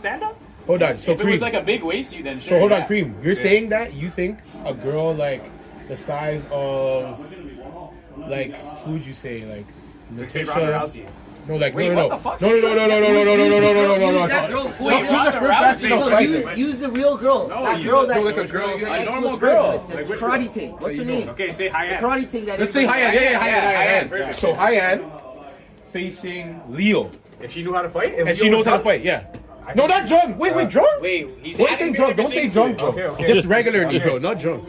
stand up? Hold on. So If it was like a big waist, you then sure. So hold on, Cream. You're saying that you think a girl like the size of like who would you say like Natasha? No, like Wait, no. what the fuck? No. Use that girl. Wait, Use the real girl. That girl that like a girl, a normal girl. The karate thing. What's her name? Okay, say Hyann. Karate thing that. Let's say Hyann. Yeah. So Hyann facing Leo. If she knew how to fight, And she knows how to fight. Yeah. No, not drunk. Wait, drunk? Wait, he's Don't say drunk. Don't say drunk, bro. Okay. Just regularly, bro. Not drunk.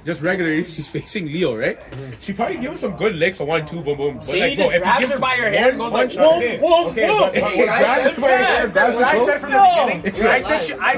Just regularly, she's facing Leo, right? She probably give him some good licks, a 1-2, boom, boom. But See, like, he bro, just if grabs gives her by her hair and goes like, whoa. Grabs her by her hair, grabs her I clothes. said from the beginning. I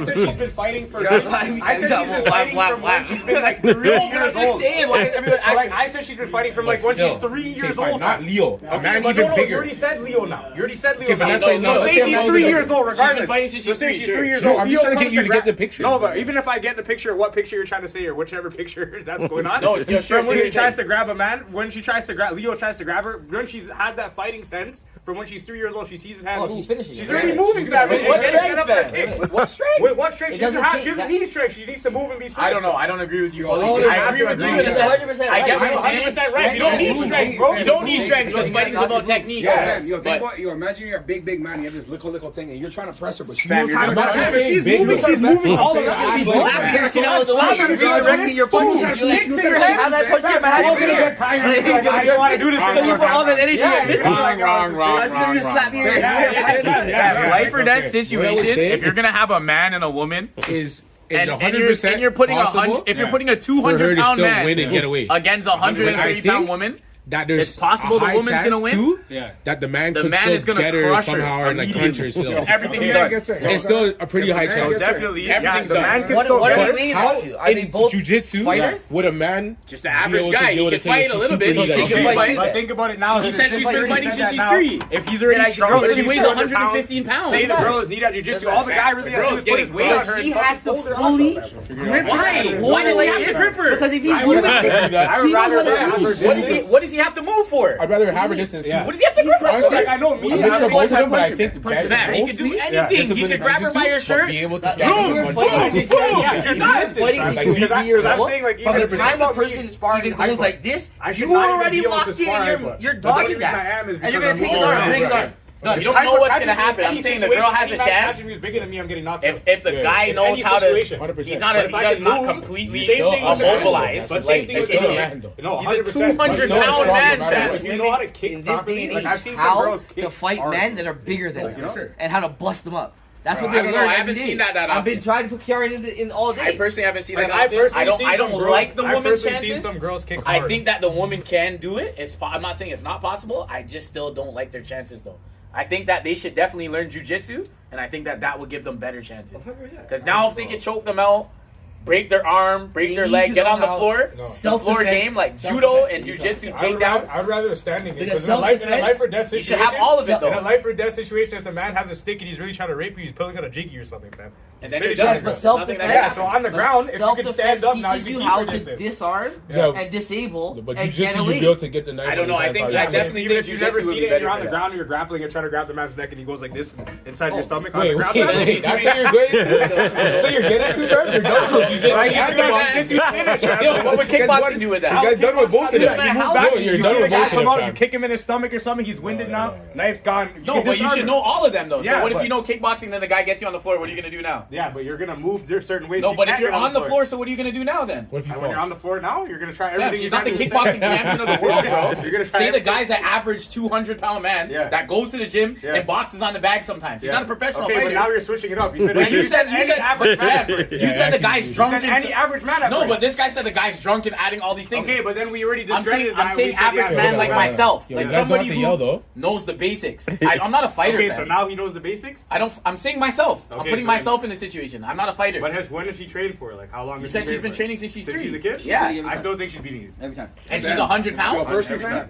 said she's been fighting for. I said she's been fighting from when she's been like 3 years old. I said she's been fighting from like when she's 3 years old. Not Leo. A man But even You bigger. already said Leo now. You already said Leo. Okay, but now. let's say no. So say she's 3 years old, regardless. She's been fighting since she's 3 she's years. 3 years No, old. I'm just trying to get you to get the picture. No, but even if I get the picture of what picture you're trying to say or whichever picture that's going on. No, yeah, sure, From when sure, she tries to grab a man, when she tries to grab, Leo tries to grab her, when she's had that fighting sense, from when she's 3 years old, she sees his hand move. She's finishing. She's already moving to that. With what strength then? With what strength? With what strength? She doesn't have. She doesn't It need strength. She needs to move and be strong. I don't know. I don't agree with you. Oh, fully. I agree with you in a sense. 100% I get what you're You're saying. 100% right. You don't need strength, bro. You don't need strength because fighting's about technique. Yeah. Yo, think about you. Imagine you're a big man. You have this little thing, and you're trying to press her, but she Fam, knows you're how to gonna grab grab her. She's moving all the time. You know the way you're directing your punches. You like how that punch in my head. I don't want to do this. Because you put all that energy in this. Wrong. I was gonna just slap you in your head. Life or death situation. If you're gonna have a man and a woman, Is and 100% you're putting possible if you're putting a for her to 200-pound still man win and get away. against a 130-pound woman, That there's it's possible a the high woman's chance gonna win? too, that the man could man still is gonna get her crush her somehow and like crunch her still. everything's done. It's still a pretty high chance. Definitely. Everything's The man done. can What still are get we her. weighing How out to? Are they in both jiu-jitsu fighters? would a man Just an be average able to guy. deal He with can a thing fight if a she's little super bit. elite She like can that? fight. But think about it now. She said she's been fighting since she's 3. If he's already strong, But she if he's weighs 200 115 pounds. Say the girl is needed at jiu-jitsu. All the guy really has to do is put his weight on her. He has to fully grip Why? her. Why does he have to grip her? Because if he's I would moving, I would she knows rather what to have do. her What does he have to move for? I'd rather have her distance too. Yeah. What does he have to grip her Honestly, for? I know me. I'm not sure both of them, but I think Fam, he can do anything. He can grab her by her shirt. Be able to That's stand you're up fighting. and punch. Yeah, you're done. Because I'm saying like From even the if time the it's person sparring even goes like this, I should you not even already be able to locked in spar and her. you're But the only dodging reason I that. am is And you're because gonna take his I'm arm, moving. break his arm. You don't know what's gonna happen. I'm saying the girl has a chance. If bigger than me, I'm getting knocked out. If the guy In knows any how to, situation. he's not But if I can not move, completely same thing with the immobilized. But Like, same thing with he's the a man. No, He's a 100%. 200-pound man. If you know how to kick In this day and age, like I've seen some how girls kick to fight hard. men that are bigger than them sure. and how to bust them up. That's what I they don't know. learn. I every haven't day. seen that I've been often. trying to put Kiara in all day. I personally haven't seen Like, that I've often. personally I don't seen some girls- like the I've woman's personally seen chances. some girls kick I hard. think that the woman can do it. I'm not saying it's not possible. I just still don't like their chances though. I think that they should definitely learn jujitsu, and I think that would give them better chances. Because now if they can choke them out, break their arm, break They their need leg, to get know on the how- floor, the floor Self-defense. game like judo and jujitsu takedowns. I'd rather standing it Because because in a life self-defense, or death You situation, should have all of it in a though. life or death situation, if the man has a stick and he's really trying to rape you, he's pulling out a jiggy or something, fam. And then Finish you're it. done. Yes, but self-defense. Yeah, so on the ground, if you can stand up now, you teaches can you keep how your to distance. disarm Yeah. and disable But and you just get you away. be able to get the knife. I don't know, I think- I definitely Even if think you've never jujitsu would seen be it and you're better on the for ground and you're grappling and trying to grab the man's neck and he goes like this inside your stomach on Wait, the ground. wait, that's how you're good into? So you're getting to that? You're done with jujitsu. I can't since you finished. Yo, what would kickboxing do with You that? guys done with both of them. You're You're done done with both of come out, you them. kick him in his stomach or something, he's winded now, knife's gone. No, but you should know all of them though. So Yeah, what if but- you know kickboxing, then the guy gets you on the floor? What are you gonna do now? Yeah, but you're gonna move there certain ways. No, you but if can't you're get on the floor, so what are you gonna do now then? What if you And when you're fall? on the floor now, you're gonna try Fam, everything. she's you not the can do to kickboxing stand. champion of the world, bro. You're gonna try Say the everything. guy's an average 200-pound man Yeah. that goes to the gym Yeah. and boxes on the bag sometimes. He's Yeah. not a professional Okay, fighter. but now you're switching it up. You said But you said any average man. you Yeah, said the actually, guy's you drunk. You said and any average man. at No, first. but this guy said the guy's drunk and adding all these things. Okay, but then we already I'm saying, discredited that. I'm saying We said average the man average like man. myself, Yo, like you guys don't somebody have to who yell, though. knows the basics. I'm not a fighter. Okay, fam. so now he knows the basics. I'm saying myself. I'm Okay, putting so myself in the situation. I'm not a fighter. When has she trained for? Like how long? You has said she she's been for? training since she's 3. Since she's a kid? Yeah. I still think she's beating you. Every time. And she's 100 Yo, pounds? personally, fam,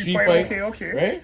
street fight, fight. okay. Right?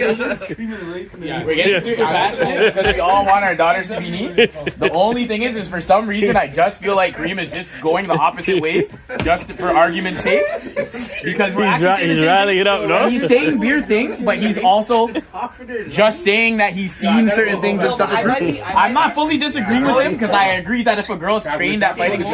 We're getting super passionate because we all want our daughters to be neat. The only thing is for some reason I just feel like Kareem is just going the opposite way, just for argument's sake. Because we're He's rallying it up, no? He's saying weird things, but he's also just saying that he's seen certain things and stuff. I'm not fully disagreeing with him because I agree that if a girl's trained at fighting,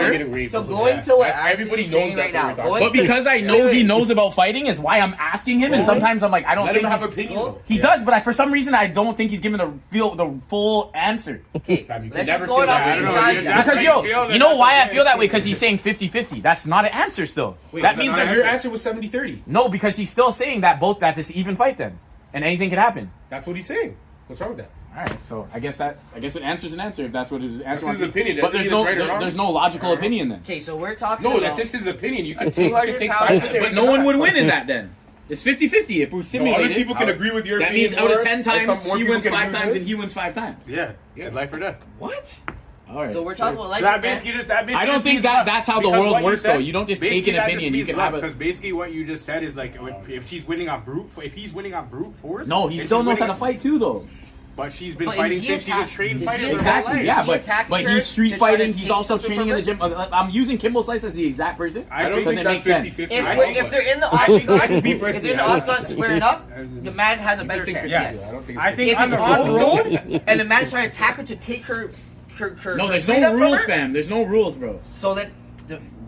so going to what everybody knows saying right now. But because I know he knows about fighting is why I'm asking him, and sometimes I'm like, I don't Let think him have he's- opinion. He does, but for some reason I don't think he's giving the full answer. Okay, Fam, you can let's never just go feel off that. these I don't know, guys. you're That's Because how you feel, you then know that's why I okay. feel that way? Because he's saying 50-50. That's not an answer still. That means your there's answer was 70-30. no, because he's still saying that that's an even fight then, and anything can happen. That's what he's saying. What's wrong with that? All right, so I guess an answer's an answer if that's what his answer his was. opinion. But Doesn't there's mean no it's right or wrong. there's no logical opinion then. Okay, so we're talking No, about... that's just his opinion. You can take sides with it. But no one would win in that then. It's 50-50 if we're No, simulating. other people can agree with your That opinion. means out of more, 10 and times, some more he people wins can 5 agree times with and he wins 5 times. Yeah, life or death. What? All right. So we're talking about life So that and death. basically just that. Basically I don't just think means that left. that's how the Because world what you works, said- though. You don't just take basically an that opinion. You just can means have left, a. because basically what you just said is like if she's winning on brute force. No, he if still she's knows how to winning- fight too, though. But she's been But fighting is he since she's a attack- trained is fighter he her whole attacking- life. is Yeah, he but attacking her he's street to try to fighting. He's take also something training in the from gym. I'm using Kimbo Slice as the exact person. I don't because think it makes sense. 50-50. If they're in the I think I octagon, could be if they're in personally. the octagon squaring up, the man has a better chance. Yes. I don't think I it's think If on it's the on road. road and the man is trying to attack her to take her No, there's freedom no from rules, her, fam. There's no rules, bro. So then,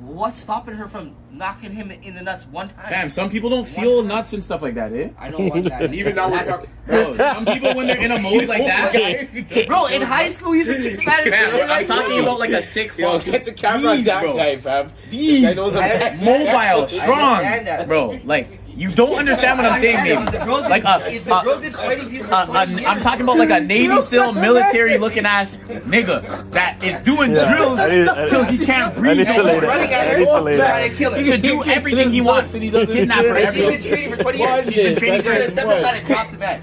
what's stopping her from knocking him in the nuts one time? Fam, some people don't feel nuts and stuff like that, eh? I know one time. Even now we're That's- talking. Bro, some people when they're in a mode like that. Bro, in high school, we used to kick the man in the Fam, I'm like, talking about like a sick Yo, fuck. get the camera on These, that bro. guy, fam. These, Guy knows I him. understand mobile, that. strong, I understand that. bro. Like you don't understand what I'm saying, If the baby. girl's Like if the girl's been fighting people for 20 years, I'm talking about like a Navy SEAL military looking ass nigga that is doing drills till he can't breathe. and he's running at her, trying to kill her. To do everything he wants and he doesn't kidnap her. Has he been Every training for 20 years? He's been training He's gonna for. step aside and drop the man.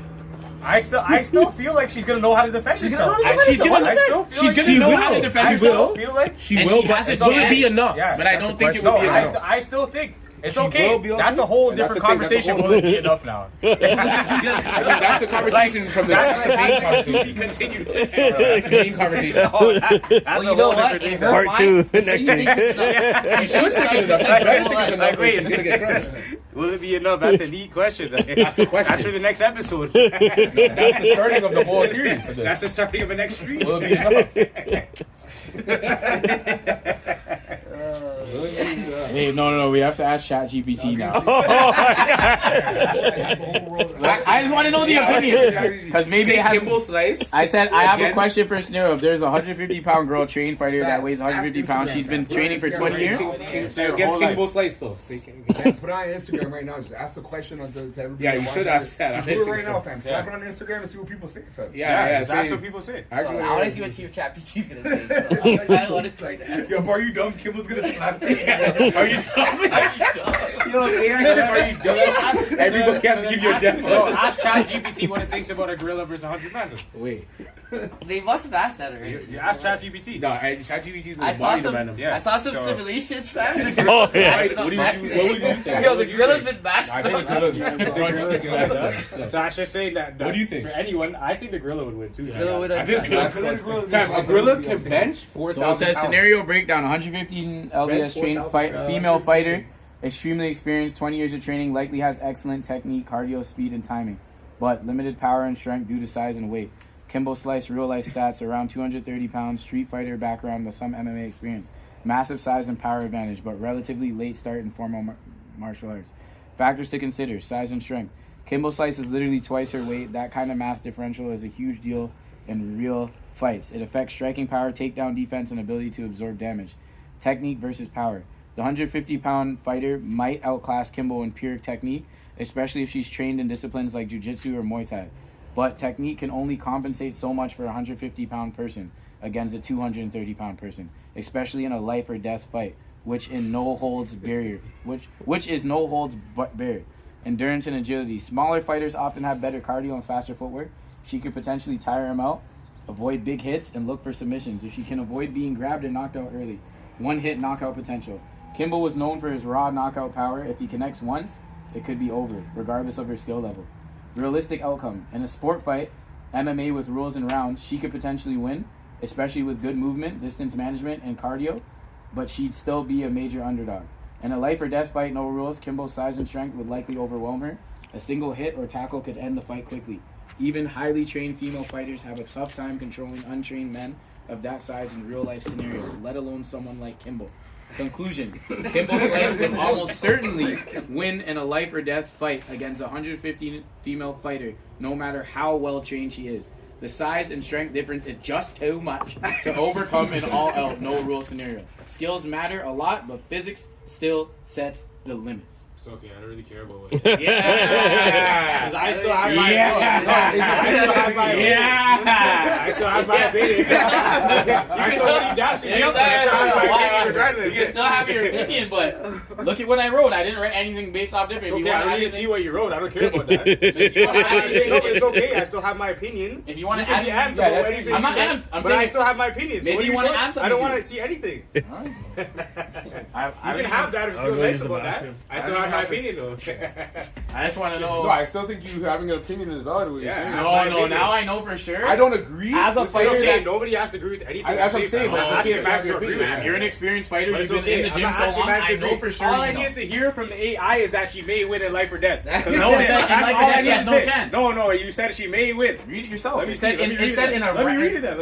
I still feel like she's gonna know how to defend herself. She's gonna I still feel like she's gonna know how to I defend still herself. feel like She And will, she but has a will it be chance. enough? Yeah, But I That's don't the think it question. would be No, enough. I still think it's She okay. will be able That's to. a whole And that's different the thing, that's a conversation. whole- Will it be enough now? I mean, that's the conversation from the That's main to conversation. be continued. That's the main conversation. Oh, that's Well, a you know whole what? different In thing. her Part mind, two, she next thinks it's enough. She should think it's enough. She's Like, better thinking it's enough. like, wait. She's gonna get crushed. Will it be enough? That's a neat question. That's the question. That's for the next episode. That's the starting of the whole series. of this. That's the starting of the next stream. Will it be enough? Hey, no, we have to ask ChatGPT now. I just want to know the opinion because maybe it has. Kimbo Slice. I said I have a Against- question for Snero. If there's a 150-pound girl trained fighter that weighs 150 pounds, she's been training for 20 years. Against Kimbo Slice, though. Fam, put it on Instagram right now. Just ask the question on to everybody. Yeah, you should ask that on Do it right Instagram. now, fam. Slap it on Instagram and see what people say, fam. Yeah, that's see. what people say. Actually, I want to see what Chief Chat PT's gonna say. So. I want to see that. Yo, bro, are you dumb? Kimbo's gonna slap you. Are you Yo, Are you dumb? everybody has to give your death. Bro, ask ChatGPT what it thinks about a gorilla versus 100 pandas. Wait. they must have asked that already. You ask ChatGPT. No, ChatGPT's I a saw body some. man. Yeah. I saw some So- simulations, fam. Oh, yeah. Right, what would you think? Yo, the gorilla's been maxed I think out. the gorillas. So I should say that. What do you think? For anyone, I think the gorilla would win too. Gorilla would I think I feel like a gorilla can bench 4,000 So it says pounds. scenario breakdown: 115 LDS trained female fighter, extremely experienced, 20 years of training, likely has excellent technique, cardio, speed, and timing, but limited power and strength due to size and weight. Kimbo Slice, real life stats: around 230 pounds, street fighter background with some MMA experience, massive size and power advantage, but relatively late start in formal martial arts. Factors to consider: size and strength. Kimbo Slice is literally twice her weight. That kind of mass differential is a huge deal in real fights. It affects striking power, takedown defense, and ability to absorb damage. Technique versus power. The 150-pound fighter might outclass Kimbo in pure technique, especially if she's trained in disciplines like jiu-jitsu or Muay Thai. But technique can only compensate so much for a 150-pound person against a 230-pound person, especially in a life or death fight, which is no holds barrier. Endurance and agility. Smaller fighters often have better cardio and faster footwork. She could potentially tire him out, avoid big hits, and look for submissions. If she can avoid being grabbed and knocked out early. One-hit knockout potential. Kimbo was known for his raw knockout power. If he connects once, it could be over, regardless of her skill level. Realistic outcome. In a sport fight, MMA with rules and rounds, she could potentially win, especially with good movement, distance management, and cardio, but she'd still be a major underdog. In a life or death fight, no rules, Kimbo's size and strength would likely overwhelm her. A single hit or tackle could end the fight quickly. Even highly trained female fighters have a tough time controlling untrained men of that size in real life scenarios, let alone someone like Kimbo. Conclusion. Kimbo Slice will almost certainly win in a life or death fight against a 115 female fighter, no matter how well trained she is. The size and strength difference is just too much to overcome in all out no rule scenario. Skills matter a lot, but physics still sets the limits. It's okay, I don't really care about what. Yeah! I still have my I still have my opinion. I still want you You can still have your opinion, but look at what I wrote. I didn't write anything based off different. Okay, I don't need to see what you wrote. I don't care about that. It's okay. I still have my opinion. If you want to be amped about anything, I'm not amped. I'm but saying I still have my opinion. So maybe what you want to add something. I don't want to see anything. You can have that if you feel nice about that. I still have my opinion though. I just want to know. No, I still think you having an opinion is valid. What you're saying. No, now I know for sure. I don't agree. As a fighter, okay, nobody has to agree with anything. That's what I'm saying. I'm asking Max to agree with man. You're an experienced fighter. You've been okay. in the gym so long. I know for sure. All I need to hear from the AI is that she may win in life or death. No, it said in life or death she has no chance. No, you said she may win. Read it yourself. Let me It said in a Let me read it then.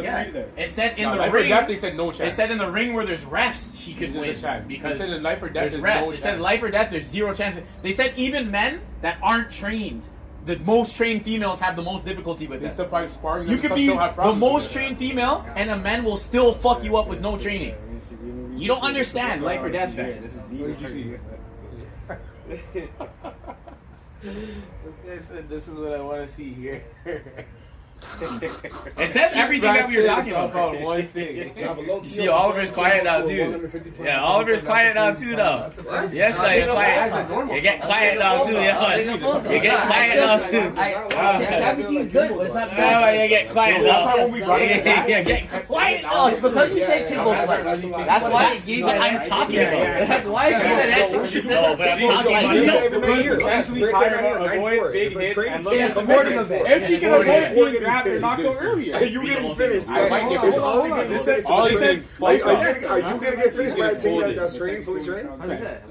It said in the life or ring. death, they said no chance. It said in the ring where there's refs, she could win because they said in life or death, there's there's refs. no It said chance. life or death, there's zero chance. They said even men that aren't trained, the most trained females have the most difficulty with They that. still probably sparring. You could be the most trained female, and a man will still fuck you up with no training. You don't understand life or death, fan. What did you see? This is what I want to see here. It says everything that we were talking about. About one thing. You see, Oliver's quiet now too. Yeah, Oliver's quiet now too, though. Yes, no, you're quiet. You get quiet now too, yeah. You get quiet now too. ChatGPT is good, but it's not Oh, you get quiet That's now. why when we brought it You get quiet now. It's because you said Kimbo Slice. That's why it gave what that I'm answer. talking about. That's why it gave that answer. You No, but I'm talking about Actually, avoid big hits and look In a at sporting event. if she can avoid being grabbed or knocked out earlier. You getting finished? I might get It's finished. all getting finished. All he said, Are you gonna get finished by a team that's training, fully trained? 100%.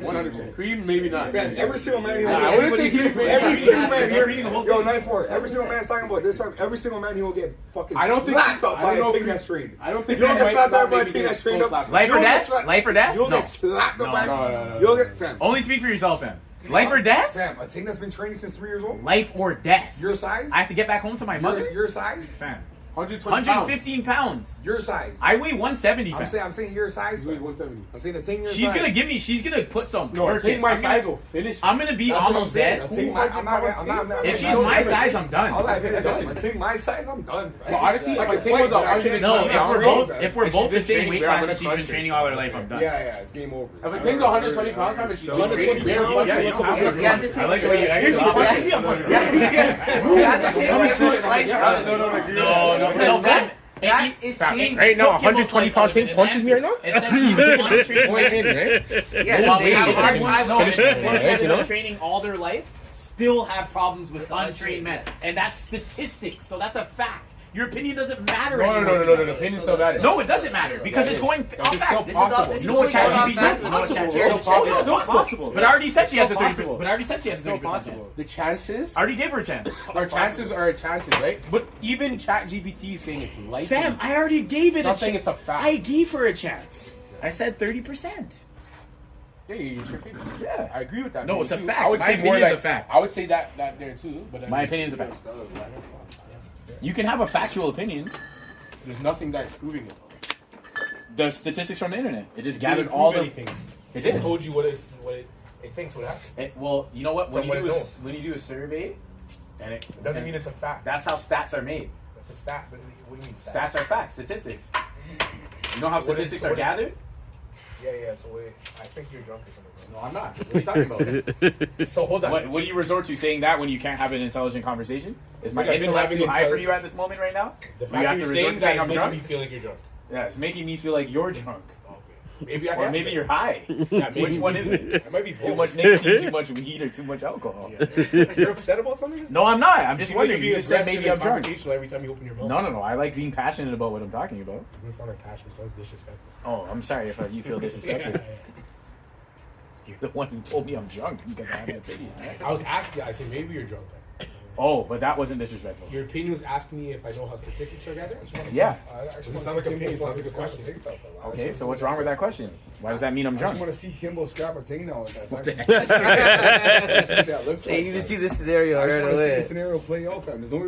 100%. Cream, maybe not. Man, every single man here. I wouldn't say Cream. Every single man here. Yo, 9-4. Every single man's talking about this time. Every single man here will get fucking I don't think- slapped up I by don't know a team if that's trained. I don't think You don't that get might slapped not out by a make team me that's so trained up. slapped. Life or death? Life or death? You'll No. get slapped up by. No. You'll get fam. Only speak for yourself, fam. Life or death? Fam, a team that's been training since 3 years old. Life or death. Your size. I have to get back home to my mother? Your size. Fam. 120 115 pounds. Your size. I weigh 170, fam. I'm saying your size. He's fam. 170. I'm saying the team your She's size. gonna give me. She's gonna put some. No, twerk take in. my I'm gonna- size will finish. I'm gonna be That's what I'm almost saying. dead. A team I'm not. If she's my size, I'm done. I'll admit it. A team my size, I'm done. But honestly, Like if a a team was fight, but I 120 can't- No, I'm if we're trained, both fam. if we're If both she's the been same training, weight we're class gonna and she's been crunch training her. all her life, I'm done. Yeah, it's game over. If a team's 120 pounds, fam, and she's 120 bare pounds, punch, Yeah, you you don't have have to. to You have to I like take the way you actually punch me. I'm You have to take Kimbo Slice out. No, fam. That is Fam, changed. right now, Took Kimbo 120 Slice pounds out thing of punches me right now? It said even untrained Going in, right? Yes, Well, they have it hard said time. no, it said women that you have know? been training all their life still have problems with untrained men, and that's statistics. So that's a fact. Your opinion doesn't matter anymore. No. Opinion still matters. No, it doesn't matter because it's going off It's facts. still possible. This is You know what going off ChatGPT facts. says? You know what Possible. ChatGPT It's still says? possible. It's possible. But I already said she has a 30%. But I already said she has a Still 30% possible. chance. The chances I already gave her a chance. our chances are chances, right? But even ChatGPT is saying it's likely. Fam, I already gave it It's a not saying chance. it's a fact. I gave her a chance. I said 30%. Yeah, it's your opinion. Yeah. I agree with that. No, it's a too. fact. I would My say more opinion's like a fact. I would say that there too. But My opinion's a fact. You can have a factual opinion. There's nothing that's proving it. The statistics from the internet. It just It gathered didn't all prove the. anything. It It just did. told you what it thinks would happen. Well, you know what? When From what you it do a, knows. when you do a survey, and it It doesn't and mean it's a fact. that's how stats are made. That's a stat. But what do you mean Stats are facts. Statistics. You know how So what is- statistics so are what- gathered? Yeah. So wait, I think you're drunk or something. No, I'm not. What are you talking about? So hold on. What do you resort to saying that when you can't have an intelligent conversation? Is my Like, I've been intellect having too high for intelligent- you at this moment right now? The You fact have that to you're resort saying to that saying is I'm making drunk? me feel like you're drunk. Yeah, it's making me feel like you're drunk. Maybe I Or am. maybe you're high. Yeah, maybe. Which one is it? It might be Too both. much nicotine, too much weed, or too much alcohol? You're upset about something? No, I'm not. I'm just You wondering. be You just said aggressive maybe and I'm drunk. confrontational every time you open your mouth. No. I like being passionate about what I'm talking about. It doesn't sound like passion. It sounds disrespectful. Oh, I'm sorry if you feel disrespected. You're the one who told me I'm drunk because I have an opinion. Right? I was asking. I said maybe you're drunk. Oh, but that wasn't disrespectful. Your opinion was asking me if I know how statistics are gathered? Yeah. It sounds like an opinion. It sounds like a question. Okay, so what's wrong with that question? Why does that mean I'm I drunk? just want to see Kimbo scrap a ting now. Hey, you need to see this scenario I just right want to see the away. scenario play out, fam. There's no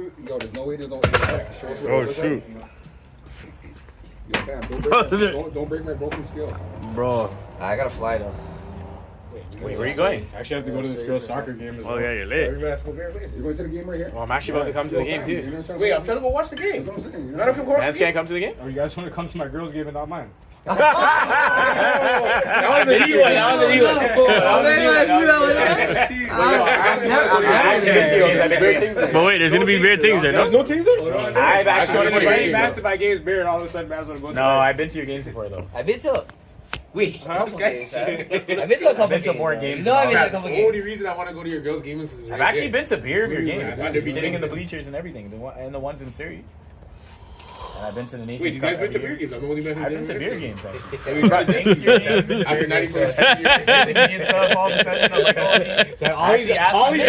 way there's no AI. Show us what it looks like. Yo, fam, don't break my broken skill. Bro, I gotta fly though. Wait, where are you going? I actually have to go to this girl's soccer game as well. Oh yeah, you're late. Everybody has to go there. You're going to the game right here. Well, I'm actually about to come to the game too. Wait, I'm trying to go watch the game. That's what I'm saying. I don't come watch Mans the game. can't come to the game? Oh, you guys want to come to my girl's game and not mine? That was a D one. That was a D one. But wait, there's gonna be weird things there, There's no? no things there? I've actually wanna been go to to your your game, games. Mans to buy games beer, and all of a sudden Mans want to go to No, I've been to your games before though. I've been to. Wait, I've I've been to a couple been to games. more games. You know, I've been to a The couple only games. reason I want to go to your girls' game is I've actually been to beer of your Yeah, games. I've been Sitting in the to- bleachers and everything, and the ones in Surrey. And I've been to the Nations Wait, you Cup guys went to every beer year. games? I'm the only man who I've been didn't to beer win. games. Like, Have you tried this? Been to your games. After 94 and stuff, all of a sudden, I'm like, oh, actually asked me.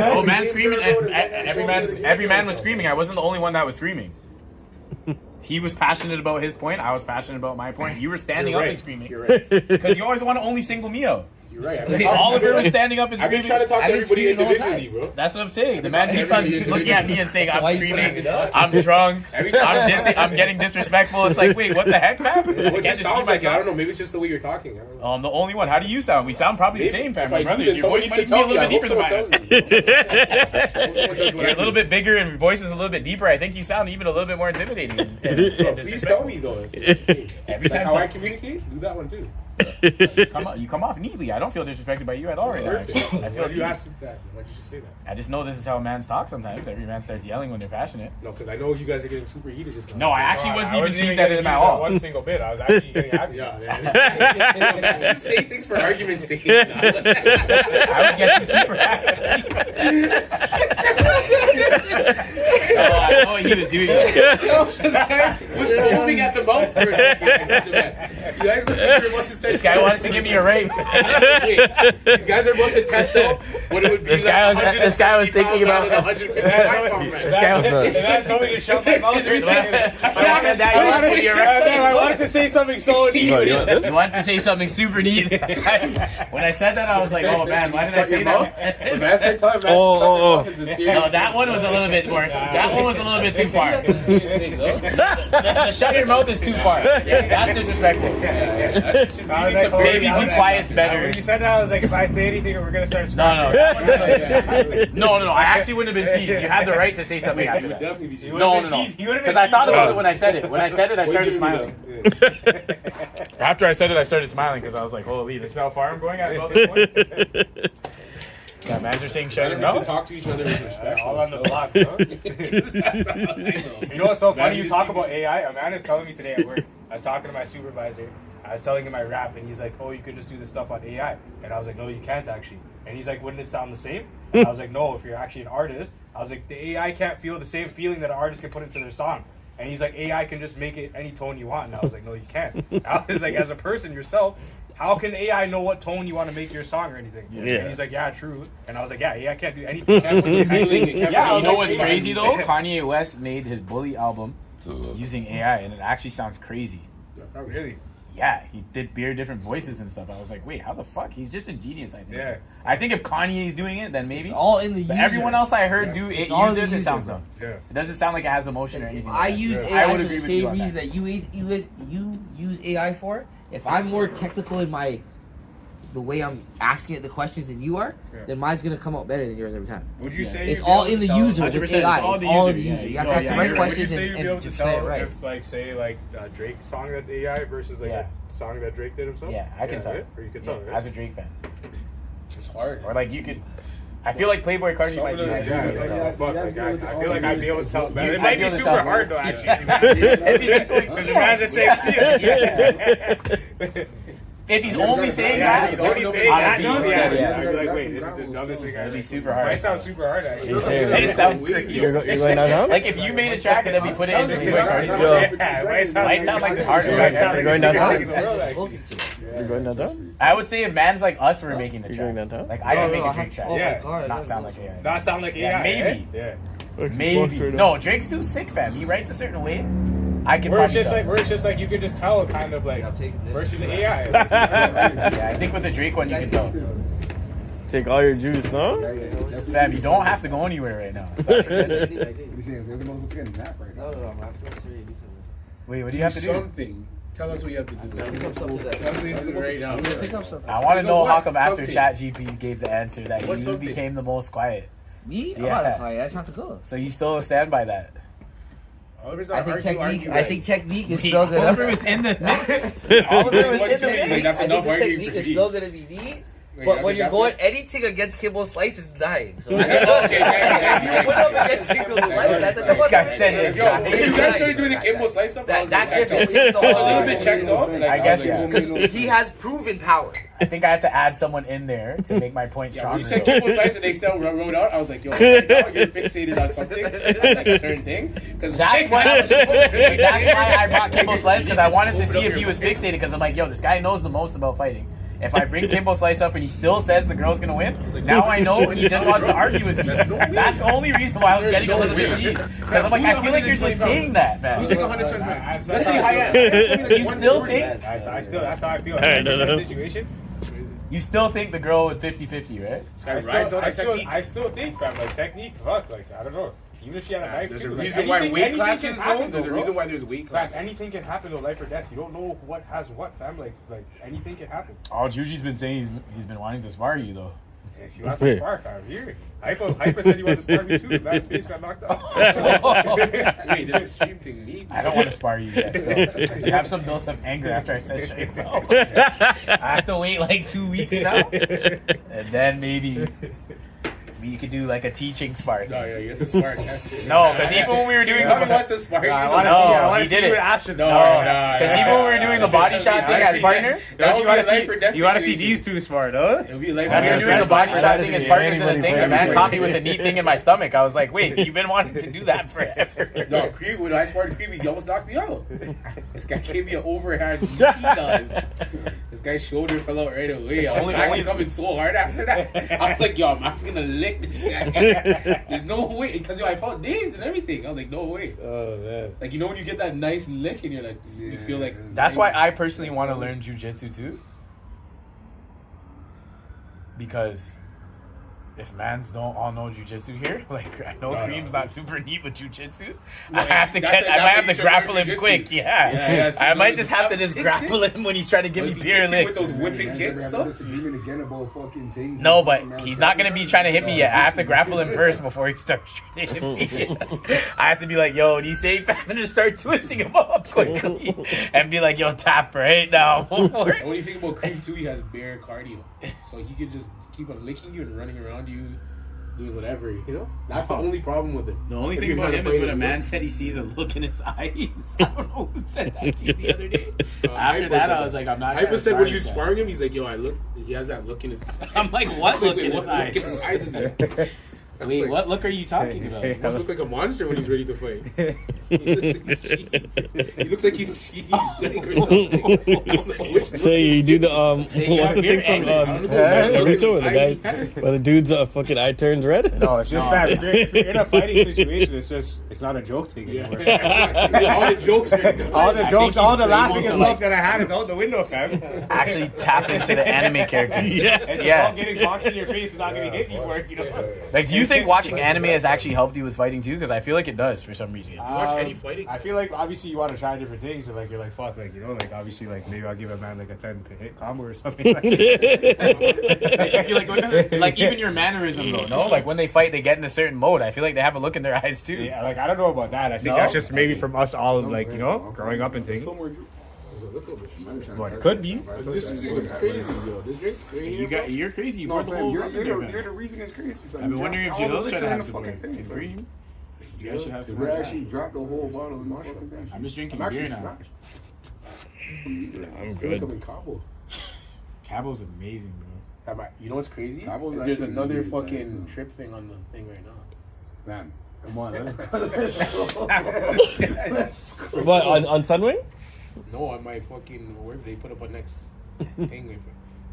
Oh, man, screaming! Every man was screaming. I wasn't the only one that was screaming. He was passionate about his point. I was passionate about my point. You were standing You're up right. and screaming You're right. because you always want to only single me out. You're right. Oliver was standing up and I've been screaming. trying to talk to I've been everybody screaming all the individually, bro. That's what I'm saying. The man keeps on looking at me and saying, Why I'm you screaming, slamming up? I'm drunk, I'm getting disrespectful. It's like, wait, what the heck, fam? It just sounds like it. I don't know. Maybe it's just the way you're talking. I don't know. I'm the only one. How do you sound? We sound probably the same, fam. If My I do, brothers. then Your someone voice needs might to be a tell me. little I bit hope deeper than someone mine. tells me. I hope someone does what You're I a little bit bigger and your voice is a little bit deeper. I think you sound even a little bit more intimidating. do. Please tell me though. Every time How I communicate, do that one too. you come off neatly. I don't feel disrespected by you at all right now. Perfect. I feel Why do you you. ask that? Why did you just say that? I just know this is how mans talk sometimes. Every man starts yelling when they're passionate. No, because I know you guys are getting super heated just now. No, I actually wasn't even seized at him at all. One single bit. I was actually getting happy. Yeah, man. Just say things for argument's sake. I was getting super happy. Oh, I know what he was doing. Was foaming at the mouth for a second. I said to that. You guys look like you're about to start. This guy wants to give me a rape. Wait, these guys are about to test out what it would be. This guy was thinking about- 155 pound man. This guy was That told me to shut my mouth. I said that you wanted to be arrested. I wanted to say something so neat. You wanted to say something super neat. When I said that, I was like, oh man, why did I say that? No, that one was a little bit more. That one was a little bit too far. The shut your mouth is too far. That's disrespectful. Maybe be quiet's better. When you said that, I was like, if I say anything, we're gonna start scrapping. No. I actually wouldn't have been cheesed. You had the right to say something after that. No. Because I thought about it when I said it. When I said it, I started smiling. After I said it, I started smiling because I was like, holy, this is how far I'm going at about this point. Yeah, man, are saying shut your To mouth. talk to each other with respect. All on the block, bro. You know what's so funny? You talk about AI. A man is telling me today at work. I was talking to my supervisor. I was telling him I rap, and he's like, "Oh, you can just do this stuff on AI." And I was like, "No, you can't actually." And he's like, "Wouldn't it sound the same?" And I was like, "No, if you're actually an artist." I was like, "The AI can't feel the same feeling that an artist can put into their song." And he's like, "AI can just make it any tone you want." And I was like, "No, you can't." I was like, "As a person yourself, how can AI know what tone you want to make your song or anything?" Yeah. And he's like, "Yeah, true." And I was like, "Yeah, AI can't do anything." Can't put the feeling, it can't Yeah, put You know the what's emotion. crazy though? Kanye West made his Bully album using AI, and it actually sounds crazy. Really? Yeah, he did different voices and stuff. I was like, wait, how the fuck? He's just a genius, I think. Yeah. I think if Kanye's doing it, then maybe. It's all in the user. But everyone else I heard do it, It's all use in it, the it user, sounds bro. dumb. Yeah. It doesn't sound like it has emotion or anything. I like use that. AI I would for agree the with you same on reason that you use AI for. If I'm more technical in the way I'm asking it the questions than you are, then mine's gonna come out better than yours every time. Would you say It's you'd be all able in to the tell- user with 100%, AI. it's all It's the all user, in the yeah. user. You You have know, to ask the yeah, right you're- questions Would you say you'd be able and to say it tell right. if, like, say, like a Drake song that's AI versus like Yeah. a song that Drake did himself? Yeah, I can tell. Right? Or you can tell, Yeah, right? as a Drake fan. It's hard. Or like you could. I feel like Playboy Cardi Some might of be the- like, Yeah, Yeah, like, yeah, fuck, yeah, like, yeah, I feel like I'd be able to tell better. It I'd might be be able to super tell hard though, better. actually. It'd be just going, Because the man's just saying, see it. if he's only saying Yeah, that, he's only saying I'd that. be- No, yeah. yeah. I'd be like, wait, this is the dumbest thing It'd I've be ever super seen. hard. Might sound super hard, actually. It'd sound crazy. You're going downtown? Like if you made a track and then we put it into Playboy Cardi, Yeah, it might might sound like the hardest It track might sound ever. like Going the downtown? sickest thing in the world, I've actually. spoken to. You're going downtown? I would say if man's like us were making the You're going tracks. downtown? Like I can No, make no, a Drake track. oh Yeah. my god. Not sound like AI. Not sound like Yeah, AI. maybe. Yeah. Maybe. No, Drake's too sick, fam. He writes a certain way. I can Where it's probably just like you can just tell kind of like I'm taking this. versus AI. Yeah, I think with the Drake one you can tell. Take all your juice, no? Fam, you don't have to go anywhere right now. Sorry. I did. He's saying there's a motherfucker taking a nap right now. No, I'm asking to do something. Wait, what do you have to do? Something. Tell us what you have to do. Pick up something Tell us what you have to do right now. Pick up something. I want to know What? how come after Something. ChatGPT gave the answer that What's you something? became the most quiet. Me? I'm Yeah. not quiet. I just have to go. So you still stand by that? I think technique is still All of it gonna. was in the mix. All of it was in the Like, mix. that's I enough think the arguing technique for is me. still gonna be neat. Like, But I when think you're that's going it. anything against Kimbo Slice is dying. So Okay, if you put up against Kimbo Slice, that's This another guy said this Yo, guy. when you guys started doing the Kimbo Slice stuff, I was That's like, different. checked out. I was a little bit checked off. Like, I guess, was like, yeah. He has proven power. I think I had to add someone in there to make my point Yeah, when stronger. you said Kimbo Slice and they still wrote out, I was like, yo, right now you're fixated on something, like a certain thing. Because That's why I brought Kimbo Slice, because I wanted to see if he was fixated, because I'm like, yo, this guy knows the most about fighting. If I bring Kimbo Slice up and he still says the girl's gonna win, now I know he just wants to argue with me. That's the only reason why I was getting a little bit cheese. Because I'm like, I feel like you're just saying that, who's man. like 120? Let's say high end. You still think? I still that's how I feel. I In don't know. this situation, You still think the girl would 50-50, right? I still think, fam, like technique, fuck, like I don't know. Even if she had a knife, There's too, a like, reason why anything- weight anything classes can happen, though. There's a bro. reason why there's weight Fam, classes. anything can happen to life or death. You don't know what has what, fam. Like anything can happen. All Juji's been saying he's been wanting to spar you, though. If you want to spar, fam, here. Hypo said you want to spar me too. Man's face got knocked off. Wait, this is stream thing. Me? I don't want to spar you yet, so I have some built-up anger after I said shut your mouth. I have to wait like 2 weeks now, and then maybe you could do like a teaching spar. No, yeah, you have to spark. No, because even when we were doing Nobody the wants to spark. I You want to know. see. I No, want he to see did it. what options. No, are. because even when we were doing the body shot thing as partners, That would be want a to see? life or death You want to see situation. these two smart, huh? It would be like when we were doing the body shot thing as partners in the thing, the man anybody caught me with a neat thing in my stomach. I was like, wait, you've been wanting to do that forever. No, Creepy, when I sparred Creepy, he almost knocked me out. This guy gave me an overhand knee does. This guy's shoulder fell out right away. I was actually coming so hard after that. I was like, yo, I'm actually gonna lick this guy. There's no way. Because I felt dazed and everything. I was like, no way. Oh man. Like, you know when you get that nice lick and you're like, you feel like... That's why I personally want to learn jujitsu too. Because if mans don't all know jujitsu here, like I know Cream's not super neat with jujitsu. No, I have to that's I might what have you to should grapple learn him jujitsu. quick. Yeah, so I might you just know, have to just grapple him when he's trying to give me If he pure hits you with licks. those whipping Man, kicks we're having stuff. disagreement again about fucking things. No, but he's not gonna be trying to hit me yet. I have to grapple him first before he starts trying to hit me. I have to be like, yo, do you say I'm gonna start twisting him up quickly and be like, yo, tap right now. And what do you think about Cream too? He has bare cardio, so he can just keep on licking you and running around you, doing whatever. You know, that's the only problem with it. The only If thing you're about not him is afraid when a of man it. said he sees a look in his eyes. I don't know who said that to you the other day. After Hypo that, said I was like, I'm not. trying Hypo to said spar when you this guy. sparring him, he's like, yo, I look. He has that look in his eye. I'm like, what look in his What eyes? look in his eyes is that? Wait, Like, what look are you talking about? He must look like a monster when he's ready to fight. He looks like he's cheese. Like, or something. So you do the So you what's have the thing beer from angry. Naruto where the guy where the dude's fucking eye turns red? No, it's just fam. If you're in a fighting situation, it's not a joke thing anymore. Yeah. All the jokes are All the jokes, all the laughing able and to, stuff that I had is out the window, fam. Actually tap into the anime characters. It's Yeah. all getting boxed in your face is not gonna hit anymore, you know. Like, do you think watching anime has actually helped you with fighting too? Because I feel like it does for some reason. You watch any fighting I feel like obviously you want to try different things, and like you're like fuck, like you know, like obviously like maybe I'll give a man like a 10 hit combo or something. Like I feel like even your mannerism though, no? Like when they fight, they get in a certain mode. I feel like they have a look in their eyes too. yeah, like I don't know about that. I think No? that's just maybe from us all like you know growing up and things. But it could be. This is crazy, yo. This drink right here, You're crazy. You No, poured the fam, whole you're, rock in you're, there, the, man. you're the reason it's crazy, fam. I've been wondering if All the Jalil should liquor in have the some fucking thing, fam. cream. You guys should have some. Because I actually dropped the whole bottle in my fucking thing. I'm just drinking I'm beer actually now. smashed. I'm It's good. coming Cabo. Cabo's amazing, bro. You know what's crazy? Cabo's Is there's actually another really fucking nice, trip thing on the thing right now. Man, come on, let's go. What on Sunway? No, on my fucking where they put up a next thing with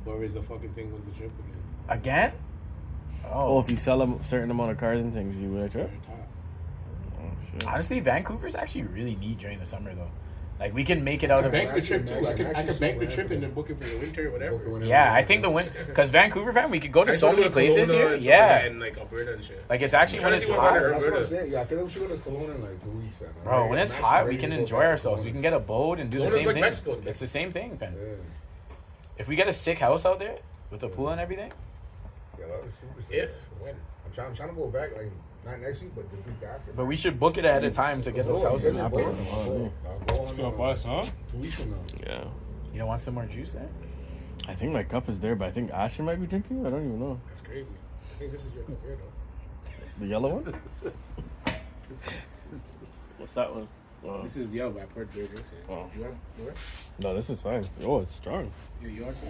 whoever is the fucking thing wins the trip again. Again? Oh, if you sell a certain amount of cars and things, you win a trip. Oh shit. Honestly, Vancouver's actually really neat during the summer though. Like we can make it out of bank the Actually, trip too. I actually, could bank the super trip and then happy. book it for the winter or whatever. Yeah, I think the win because Vancouver, fam, we could go to I so just wanna many go to places Kelowna here. and stuff like Yeah, that, and like Alberta and shit. like it's actually I'm when trying it's to see what hot, weather- That's what I'm saying. Yeah, I feel like we should go to Kelowna in like 2 weeks, man. bro. When it's I'm hot, actually we ready can to go enjoy back to ourselves. We Kelowna. can get a boat and do the Kelowna's same like thing. Mexico. It's the same thing, fam. Yeah. If we get a sick house out there with a pool and everything, Yeah, that was super sick. If when I'm trying to go back like not next week but the week after. but we should book it ahead of time to get those houses. I'll go on 2 weeks from now. Yeah. You don't want some more juice there? I think my cup is there, but I think Ashton might be drinking. I don't even know. That's crazy. I think this is your cup here though. The yellow one? What's that one? Oh. This is yellow, but I poured beer drinks in. Oh. You want more? No, this is fine. Oh, it's strong. You want some?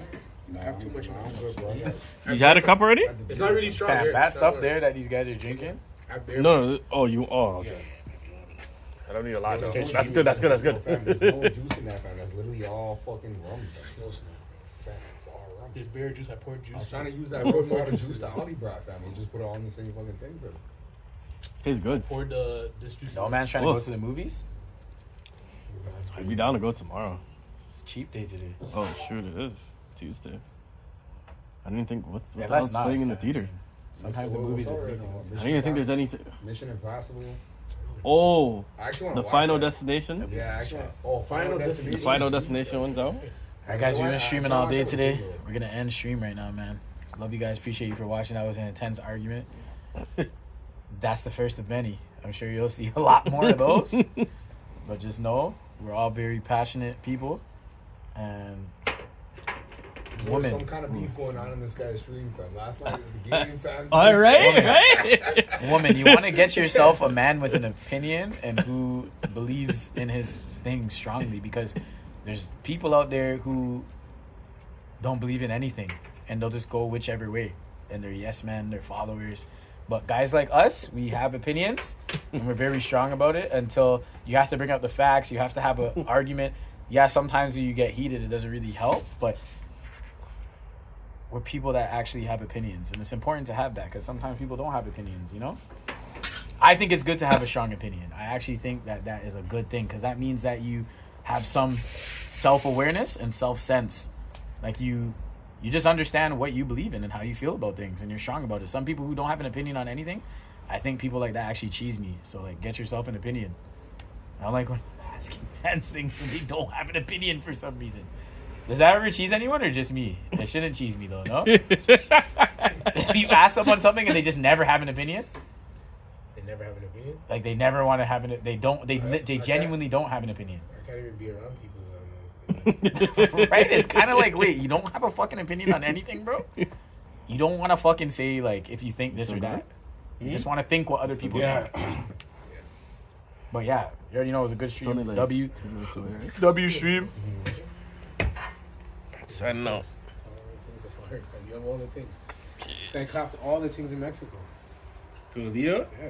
I have too much. I'm good, bro. You had a cup already? It's not really strong. Fam, Here, that it's stuff not there that these guys are drinking. I have beer. No. Oh, you. Oh, okay. Yeah. I don't need a lot. No, though. it's That's good. That's good. That's Fam, good. there's no juice in that, fam. That's literally all fucking rum, fam. No snow. Fam, it's all rum. There's beer juice. I poured juice. I was trying to use that I poured real more water juice juice in that it. Ollie brought, fam. He just put it all in the same fucking thing, bro. Tastes good. Poured this juice. No man's trying to go to the movies. I'd be down to go tomorrow. It's a cheap day today. Oh shoot, it is Tuesday. I didn't think what Yeah, the that's hell's not playing in the Scott. theater. Sometimes the What's movies up is right making now? us- I didn't even think there's anything. Mission Impossible. Oh, I actually want the to watch Final that. Destination. Yeah, actually. Oh, Final Destination. The Final Destination one's out. All right, guys, we've been streaming all day today. Yeah. We're gonna end stream right now, man. Love you guys. Appreciate you for watching. That was an intense argument. That's the first of many. I'm sure you'll see a lot more of those. But just know we're all very passionate people, and There's woman. some kind of beef going on in this guy's stream, fam. Last night it was the game, fam. All right, right. Woman, you want to get yourself a man with an opinion and who believes in his thing strongly, because there's people out there who don't believe in anything and they'll just go whichever way, and they're yes men, they're followers. But guys like us, we have opinions and we're very strong about it until you have to bring out the facts. You have to have an argument. Yeah, sometimes when you get heated, it doesn't really help, but we're people that actually have opinions, and it's important to have that because sometimes people don't have opinions, you know? I think it's good to have a strong opinion. I actually think that that is a good thing because that means that you have some self-awareness and self-sense. Like you just understand what you believe in and how you feel about things, and you're strong about it. Some people who don't have an opinion on anything, I think people like that actually cheese me. So like, get yourself an opinion. I don't like when asking fans things when they don't have an opinion for some reason. Does that ever cheese anyone or just me? It shouldn't cheese me though, no? If you ask someone something and they just never have an opinion, They never have an opinion. like they never want to have an, they don't, they Okay. genuinely don't have an opinion. I can't even be around people that I know. Right? It's kind of like, wait, you don't have a fucking opinion on anything, bro? You don't want to fucking say like if you think this or that. You just want to think what other people think. But yeah, you already know it was a good stream. only like W 2 minutes away, right? W stream. Signing out. Things are fire. You have all the things. Thank God to all the things in Mexico. To the video? Yeah.